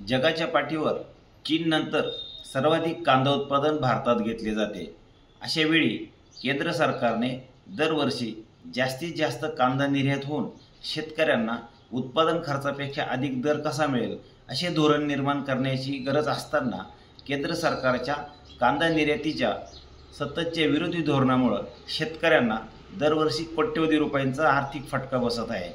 जगाच्या पाठीवर चीननंतर सर्वाधिक कांदा उत्पादन भारतात घेतले जाते। अशा वेळी केंद्र सरकारने दरवर्षी जास्तीत जास्त कांदा निर्यात होऊन शेतकऱ्यांना उत्पादन खर्चापेक्षा अधिक दर कसा मिळेल असे धोरण निर्माण करण्याची गरज असताना केंद्र सरकारच्या कांदा निर्यातीच्या सततच्या विरोधी धोरणामुळे शेतकऱ्यांना दरवर्षी कोट्यवधी रुपयांचा आर्थिक फटका बसत आहे।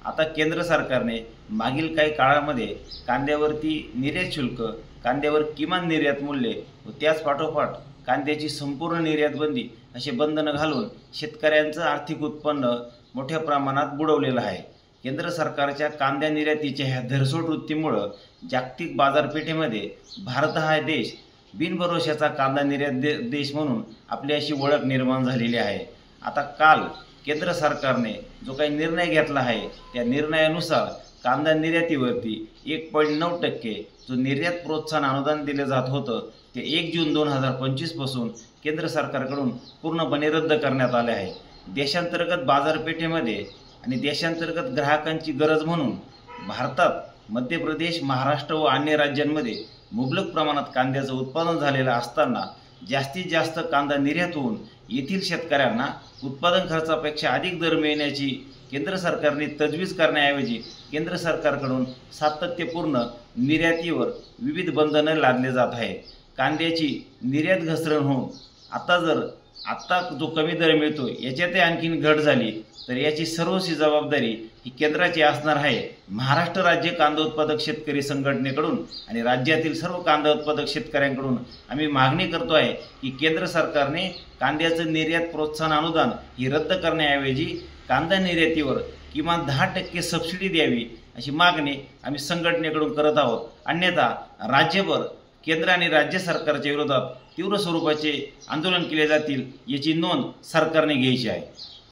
आता केंद्र सरकारने मागील काही काळामध्ये कांद्यावरती निर्यात शुल्क, कांद्यावर किमान निर्यात मूल्य व त्याच पाठोपाठ कांद्याची संपूर्ण निर्यात बंदी असे बंधन घालून शेतकऱ्यांचं आर्थिक उत्पन्न मोठ्या प्रमाणात बुडवलेलं आहे। केंद्र सरकारच्या कांद्या निर्यातीच्या ह्या धरसोड वृत्तीमुळे जागतिक बाजारपेठेमध्ये भारत हा देश बिनभरोशाचा कांदा निर्यात देश म्हणून आपली अशी ओळख निर्माण झालेली आहे। आता काल केंद्र सरकारने जो काही निर्णय घेतला आहे त्या निर्णयानुसार कांदा निर्यातीवरती 1.9% जो निर्यात प्रोत्साहन अनुदान दिले जात होतं ते 1 जून 2025 पासून केंद्र सरकारकडून पूर्णपणे रद्द करण्यात आले आहे। देशांतर्गत बाजारपेठेमध्ये आणि देशांतर्गत ग्राहकांची गरज म्हणून भारतात मध्य प्रदेश, महाराष्ट्र व अन्य राज्यांमध्ये मुबलक प्रमाणात कांद्याचं उत्पादन झालेलं असताना जास्तीत जास्त कांदा निर्यात होऊन येथील शेतकऱ्यांना उत्पादन खर्चापेक्षा अधिक दर मिळण्याची केंद्र सरकारने तजवीज करण्याऐवजी केंद्र सरकारकडून सातत्यपूर्ण निर्यातीवर विविध बंधने लादले जात आहे। कांद्याची निर्यात घसरण होऊन आता जो कमी दर मिळतो याच्यातही आणखीन घट झाली तर याची सर्वस्वी जबाबदारी ही केंद्राची असणार आहे। महाराष्ट्र राज्य कांदा उत्पादक शेतकरी संघटनेकडून आणि राज्यातील सर्व कांदा उत्पादक शेतकऱ्यांकडून आम्ही मागणी करतो आहे की केंद्र सरकारने कांद्याचं निर्यात प्रोत्साहन अनुदान ही रद्द करण्याऐवजी कांदा निर्यातीवर किमान 10% सबसिडी द्यावी अशी मागणी आम्ही संघटनेकडून करत आहोत। अन्यथा राज्यभर केंद्र आणि राज्य सरकारच्या विरोधात तीव्र स्वरूपाचे आंदोलन केले जातील याची नोंद सरकारने घ्यायची आहे।